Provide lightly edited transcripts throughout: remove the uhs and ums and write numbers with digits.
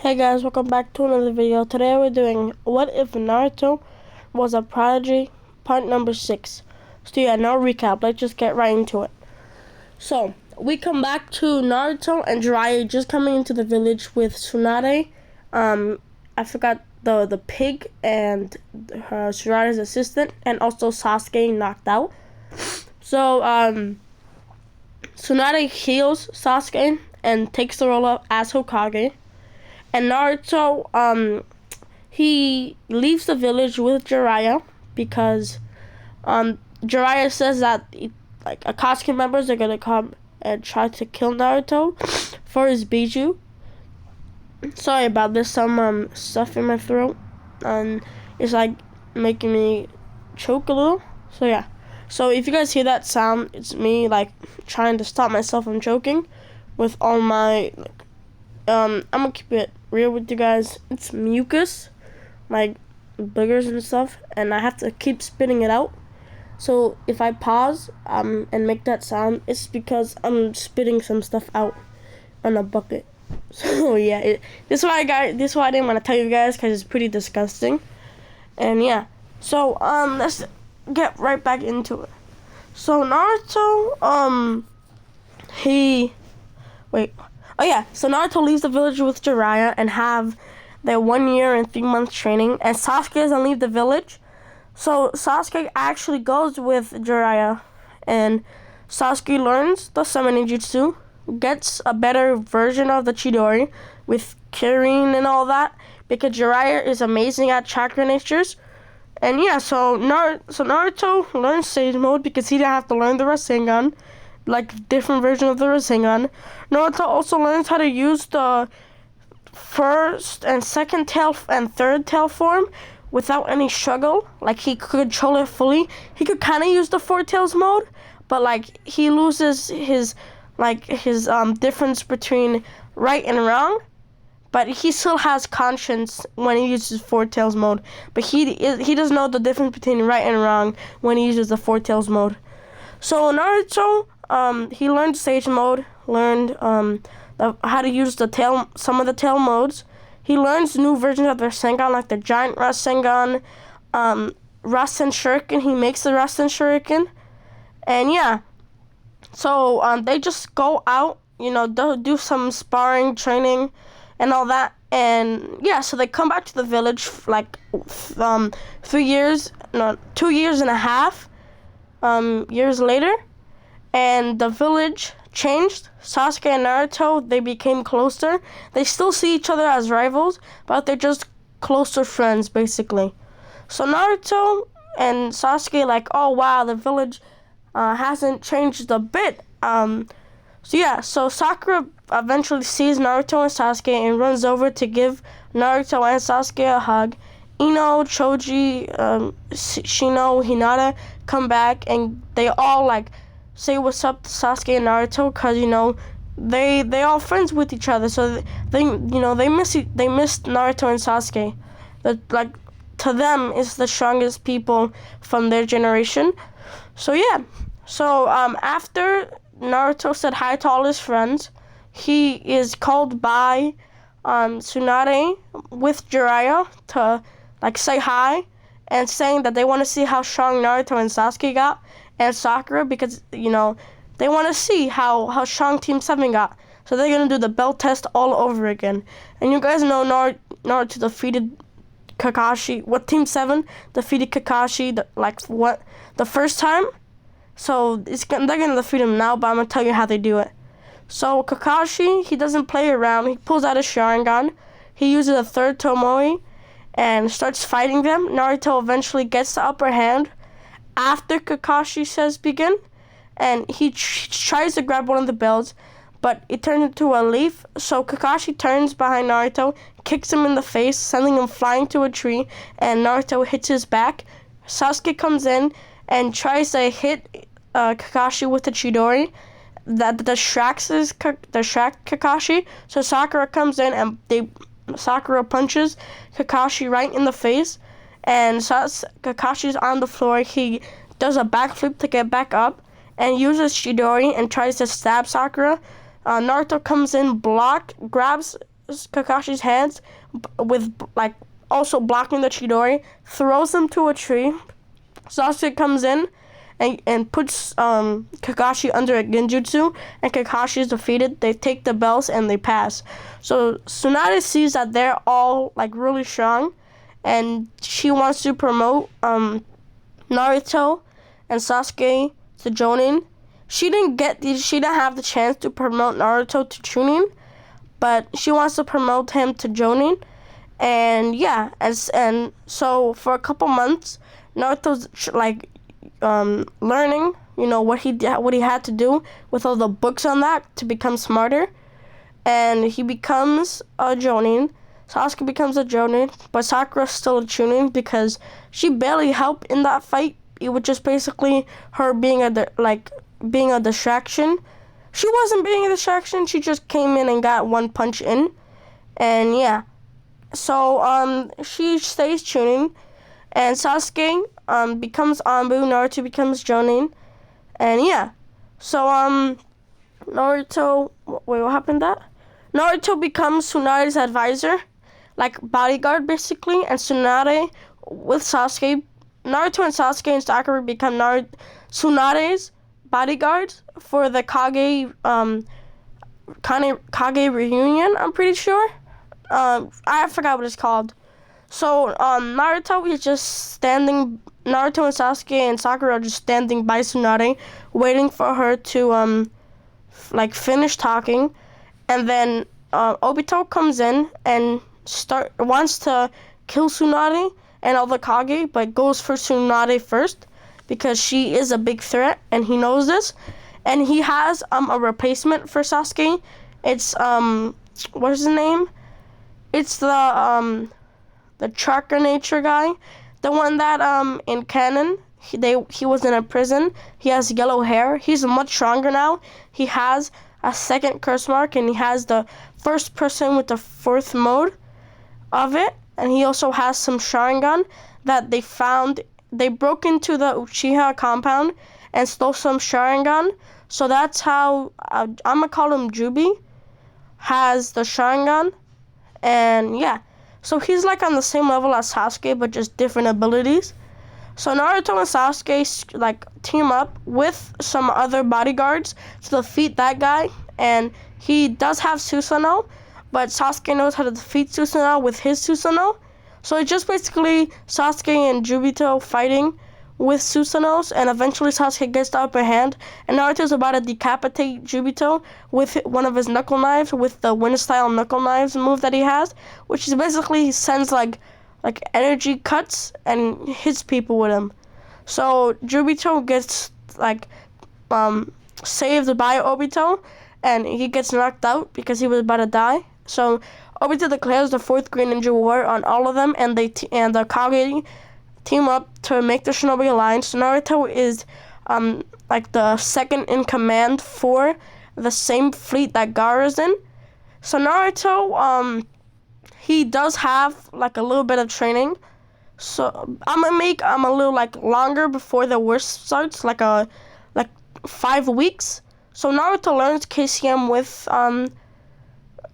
Hey guys, welcome back to another video. Today we're doing What If Naruto Was a Prodigy, part number 6. So yeah, no recap, let's just get right into it. So, we come back to Naruto and Jiraiya just coming into the village with Tsunade. I forgot the pig and Jiraiya's assistant, and also Sasuke knocked out. So, Tsunade heals Sasuke and takes the role up as Hokage. And Naruto, he leaves the village with Jiraiya because Jiraiya says that Akatsuki members are gonna come and try to kill Naruto for his Biju. Sorry about this, some stuff in my throat, and it's like making me choke a little. So yeah. So if you guys hear that sound, it's me like trying to stop myself from choking with all my I'm gonna keep it real with you guys. It's mucus, like boogers and stuff, and I have to keep spitting it out. So if I pause and make that sound, it's because I'm spitting some stuff out on a bucket. So yeah, this is why I didn't want to tell you guys, because it's pretty disgusting. And yeah, so let's get right back into it. So Naruto, so Naruto leaves the village with Jiraiya and have their 1 year and 3 months training, and Sasuke doesn't leave the village. So Sasuke actually goes with Jiraiya, and Sasuke learns the summoning jutsu, gets a better version of the Chidori with Kirin and all that, because Jiraiya is amazing at chakra natures. And yeah, so Naruto learns Sage Mode because he didn't have to learn the Rasengan, like different version of the Rasengan. Naruto also learns how to use the first and second tail and third tail form without any struggle. Like he could control it fully. He could kind of use the four tails mode, but like he loses his difference between right and wrong. But he still has conscience when he uses four tails mode. But he doesn't know the difference between right and wrong when he uses the four tails mode. So Naruto, he learned Sage Mode, learned how to use some of the tail modes. He learns new versions of their Rasengan, like the Giant Rasengan, Rasen Shuriken. He makes the Rasen Shuriken. And yeah, so they just go out, do some sparring training and all that. And yeah, so they come back to the village like 2 years and a half years later, and the village changed. Sasuke and Naruto, they became closer. They still see each other as rivals, but they're just closer friends, basically. So Naruto and Sasuke oh wow, the village hasn't changed a bit. So Sakura eventually sees Naruto and Sasuke and runs over to give Naruto and Sasuke a hug. Ino, Choji, Shino, Hinata come back, and they all say what's up to Sasuke and Naruto, cause they all friends with each other, so they miss Naruto and Sasuke. To them is the strongest people from their generation. So yeah, after Naruto said hi to all his friends, he is called by Tsunade with Jiraiya to say hi, and saying that they want to see how strong Naruto and Sasuke got, and Sakura, because they want to see how strong Team 7 got. So they're gonna do the belt test all over again. And you guys know Naruto defeated Kakashi. Team 7 defeated Kakashi the first time. So they're gonna defeat him now, but I'm gonna tell you how they do it. So Kakashi, he doesn't play around. He pulls out his Sharingan. He uses a third Tomoe and starts fighting them. Naruto eventually gets the upper hand after Kakashi says begin, and he tries to grab one of the belts, but it turns into a leaf. So Kakashi turns behind Naruto, kicks him in the face, sending him flying to a tree, and Naruto hits his back. Sasuke comes in and tries to hit Kakashi with the Chidori that distracts Kakashi. So Sakura comes in and Sakura punches Kakashi right in the face, and Kakashi's on the floor. He does a backflip to get back up and uses Chidori and tries to stab Sakura. Naruto comes in, grabs Kakashi's hands with like also blocking the Chidori, throws him to a tree. Sasuke comes in and puts Kakashi under a genjutsu, and Kakashi is defeated. They take the bells and they pass. So Tsunade sees that they're all like really strong, and she wants to promote Naruto and Sasuke to Jonin. She didn't have the chance to promote Naruto to Chunin, but she wants to promote him to Jonin. And yeah, and so for a couple months, Naruto's like learning, what he had to do with all the books on that to become smarter, and he becomes a Jonin. Sasuke becomes a Jonin, but Sakura's still a Chunin because she barely helped in that fight. It was just basically her being a distraction. She wasn't being a distraction. She just came in and got one punch in, and yeah. So she stays Chunin, and Sasuke becomes Anbu. Naruto becomes Jonin, and yeah. So Naruto. Wait, what happened? That Naruto becomes Tsunade's advisor, like bodyguard basically, and Tsunade with Sasuke. Naruto and Sasuke and Sakura become Tsunade's bodyguards for the Kage reunion. I'm pretty sure. I forgot what it's called. So Naruto and Sasuke and Sakura are just standing by Tsunade, waiting for her to finish talking, and then Obito comes in and wants to kill Tsunade and all the Kage, but goes for Tsunade first because she is a big threat, and he knows this, and he has a replacement for Sasuke. It's what's his name? It's the Chakra Nature guy, the one that in canon he was in a prison. He has yellow hair. He's much stronger now. He has a second curse mark, and he has the first person with the fourth mode of it, and he also has some Sharingan that they found. They broke into the Uchiha compound and stole some Sharingan. So that's how I'm gonna call him Jubi has the Sharingan. And yeah, so he's like on the same level as Sasuke, but just different abilities. So Naruto and Sasuke like team up with some other bodyguards to defeat that guy, and he does have Susanoo, but Sasuke knows how to defeat Susanoo with his Susanoo. So it's just basically Sasuke and Jubito fighting with Susanoo's, and eventually Sasuke gets the upper hand, and Naruto's about to decapitate Jubito with one of his knuckle knives, with the wind-style knuckle knives move that he has, which is basically he sends like energy cuts and hits people with him. So Jubito gets saved by Obito, and he gets knocked out because he was about to die. So Obito declares the fourth Green Ninja War on all of them, and the Kage team up to make the Shinobi Alliance. So Naruto is the second in command for the same fleet that Gaara's in. So Naruto he does have a little bit of training. So I'm gonna make a little longer before the worst starts, 5 weeks. So Naruto learns KCM with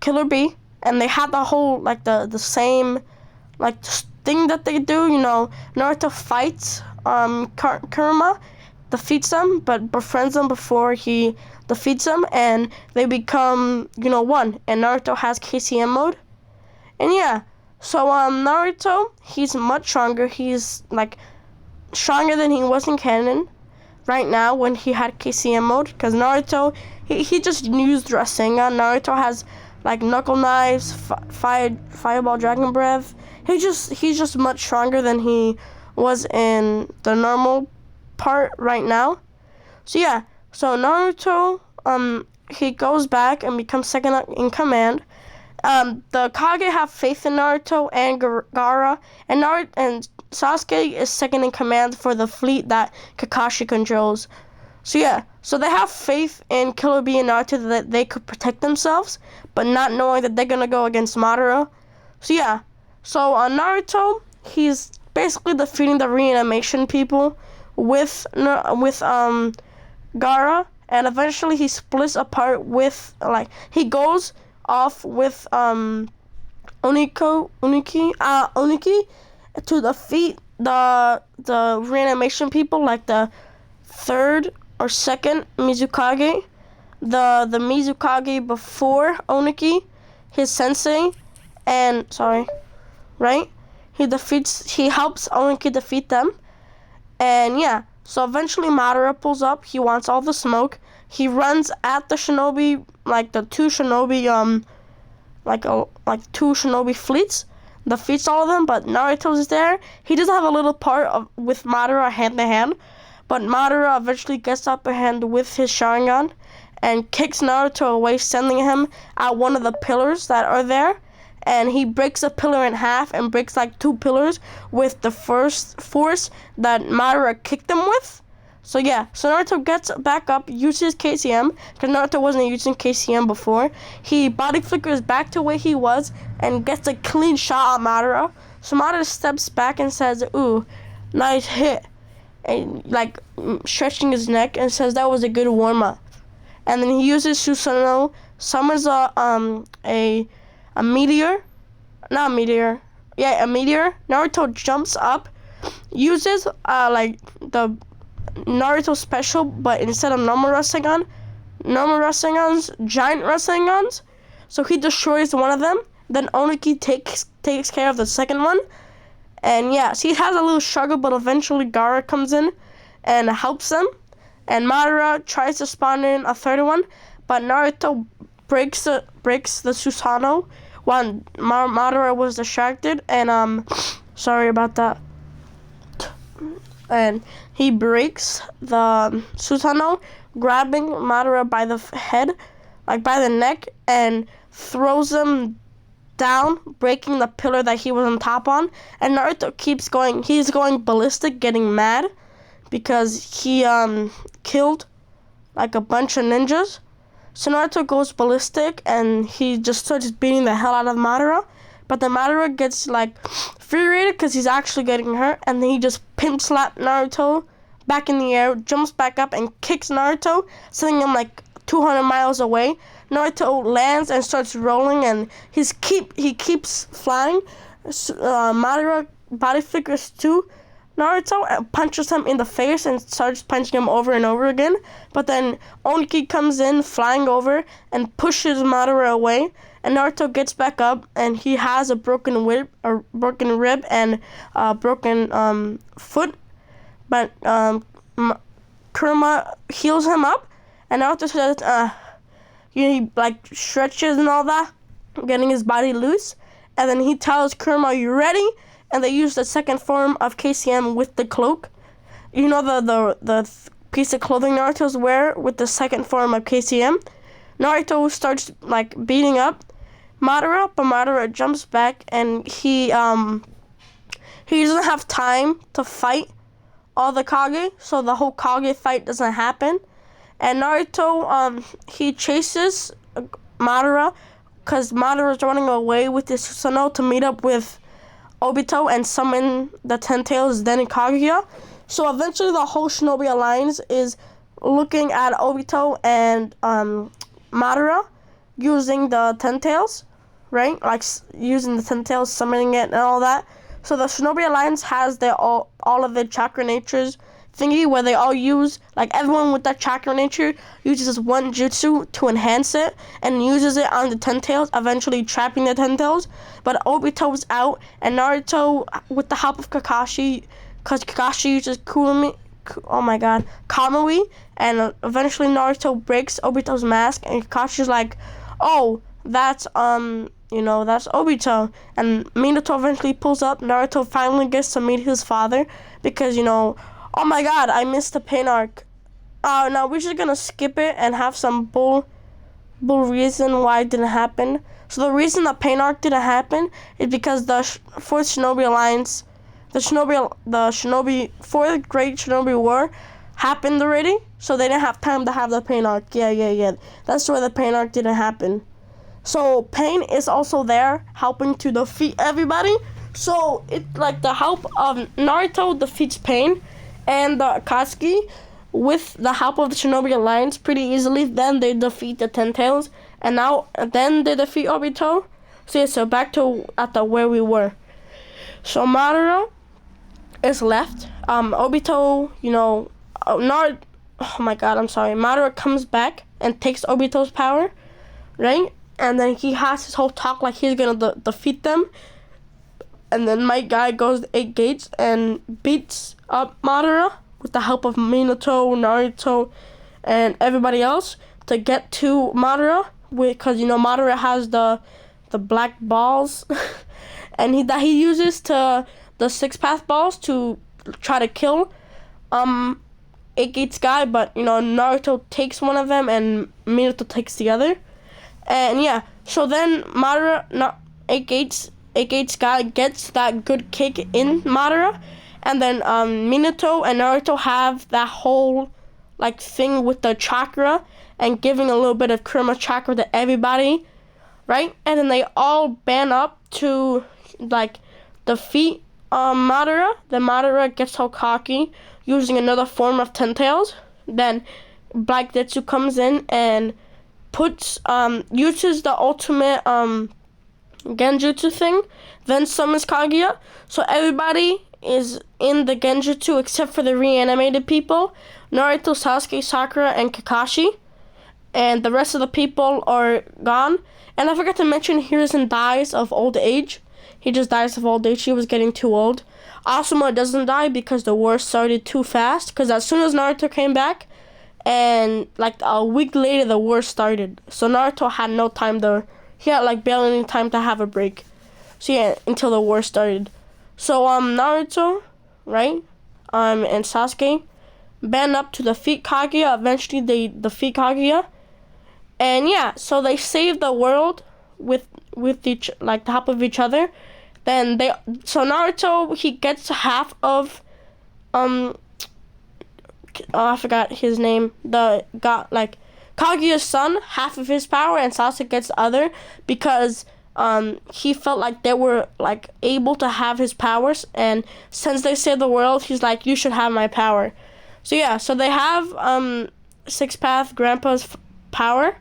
Killer Bee, and they have the whole the same thing that they do. Naruto fights Kurama, defeats them, but befriends them before he defeats them, and they become one. And Naruto has KCM mode, and yeah. So Naruto, he's much stronger. He's stronger than he was in canon right now when he had KCM mode, because Naruto he just used Rasengan. Naruto has knuckle knives, fireball, dragon breath. He's just much stronger than he was in the normal part right now. So yeah, so Naruto he goes back and becomes second in command. The Kage have faith in Naruto and Gaara, and Sasuke is second in command for the fleet that Kakashi controls. So yeah, so they have faith in Killer Bee and Naruto that they could protect themselves, but not knowing that they're gonna go against Madara. So yeah, so Naruto, he's basically defeating the reanimation people with Gaara, and eventually he splits apart with he goes off with Oniki to defeat the reanimation people, like the third or second Mizukage, the Mizukage before Oniki, his sensei, and right? He helps Oniki defeat them, and yeah. So eventually Madara pulls up. He wants all the smoke. He runs at the shinobi, like the two shinobi, two shinobi fleets. Defeats all of them, but Naruto's there. He does have a little part with Madara hand to hand, but Madara eventually gets upper hand with his Sharingan and kicks Naruto away, sending him at one of the pillars that are there. And he breaks a pillar in half and breaks like two pillars with the first force that Madara kicked him with. So yeah, so Naruto gets back up, uses KCM, because Naruto wasn't using KCM before. He body flickers back to where he was and gets a clean shot at Madara. So Madara steps back and says, "Ooh, nice hit," and like stretching his neck and says that was a good warm up. And then he uses Susanoo, summons a meteor, not a meteor, yeah, a meteor. Naruto jumps up, uses like the Naruto special, but instead of normal Rasengan's giant Rasengans. So he destroys one of them. Then Oniki takes care of the second one. And yeah, so he has a little struggle, but eventually Gaara comes in and helps them. And Madara tries to spawn in a third one, but Naruto breaks the Susanoo while Madara was distracted. And sorry about that. And he breaks the Susanoo, grabbing Madara by the head, like by the neck, and throws him down, breaking the pillar that he was on top on. And Naruto keeps going. He's going ballistic, getting mad because he killed like a bunch of ninjas. So Naruto goes ballistic and he just starts beating the hell out of Madara. But the Madara gets like infuriated because he's actually getting hurt, and then he just pimp slaps Naruto back in the air, jumps back up and kicks Naruto, sending him like 200 miles away. Naruto lands and starts rolling, and he keeps flying. Madara body flickers to Naruto and punches him in the face and starts punching him over and over again. But then Oniki comes in flying over and pushes Madara away. And Naruto gets back up, and he has a broken rib and a broken foot. But Kurama heals him up, and Naruto says, he like stretches and all that, getting his body loose. And then he tells Kurama, "Are you ready?" And they use the second form of KCM with the cloak. You know the piece of clothing Naruto's wear with the second form of KCM. Naruto starts like beating up Madara, but Madara jumps back, and he doesn't have time to fight all the Kage, so the whole Kage fight doesn't happen. And Naruto he chases Madara because Madara's running away with his Susanoo to meet up with Obito and summon the Ten Tails, then Kaguya. So eventually the whole Shinobi Alliance is looking at Obito and Madara using the Ten Tails, right? Like using the Ten Tails, summoning it and all that. So the Shinobi Alliance has all of their chakra natures thingy where they all use, like everyone with that chakra nature uses one jutsu to enhance it and uses it on the Ten Tails, eventually trapping the Ten Tails. But Obito's out, and Naruto, with the help of Kakashi, because Kakashi uses Kamui, and eventually Naruto breaks Obito's mask, and Kakashi's like, "Oh, that's that's Obito." And Minato eventually pulls up. Naruto finally gets to meet his father because, oh my god, I missed the pain arc. No, we're just gonna skip it and have some bull reason why it didn't happen. So the reason the pain arc didn't happen is because the fourth Shinobi Alliance, the fourth Great Shinobi War happened already, so they didn't have time to have the pain arc. Yeah. That's why the pain arc didn't happen. So Pain is also there, helping to defeat everybody. So it's like the help of Naruto defeats Pain and the Akatsuki with the help of the Shinobi Alliance pretty easily. Then they defeat the Ten Tails, and then they defeat Obito. So yeah, so back to where we were. So Madara is left. Obito, oh my god, I'm sorry. Madara comes back and takes Obito's power, right? And then he has his whole talk like he's gonna defeat them. And then my guy goes to 8 gates and beats up Madara with the help of Minato, Naruto, and everybody else to get to Madara. Because Madara has the black balls, and he uses the 6 path balls to try to kill 8 gates guy. But Naruto takes one of them and Minato takes the other. And yeah, so then Madara, 8 gates guy gets that good kick in Madara, and then Minato and Naruto have that whole like thing with the chakra and giving a little bit of Kurama chakra to everybody, right? And then they all band up to like defeat Madara. Then Madara gets Hokage using another form of Ten Tails. Then Black Zetsu comes in and uses the ultimate Genjutsu thing, then summons Kaguya. So everybody is in the Genjutsu except for the reanimated people, Naruto, Sasuke, Sakura, and Kakashi. And the rest of the people are gone. And I forgot to mention, Hiruzen dies of old age. He just dies of old age. He was getting too old. Asuma doesn't die because the war started too fast. Because as soon as Naruto came back, and like a week later, the war started. So Naruto had no time he had like barely any time to have a break. So yeah, until the war started. So Naruto, right, and Sasuke band up to defeat Kaguya. Eventually they defeat Kaguya. And yeah, so they save the world with each, like, the help of each other. Then so Naruto, he gets half of I forgot his name. Kaguya's son, half of his power, and Sasuke gets the other because he felt like they were like able to have his powers, and since they saved the world, he's like, you should have my power. So yeah, so they have 6 path Grandpa's power.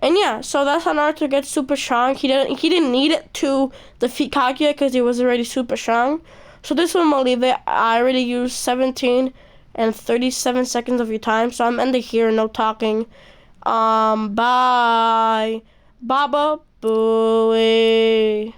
And yeah, so that's how Naruto gets super strong. He didn't need it to defeat Kaguya because he was already super strong. So this one, I'll leave it. I already used 17 and 37 seconds of your time, so I'm ending here. No talking. Bye. Baba Booey.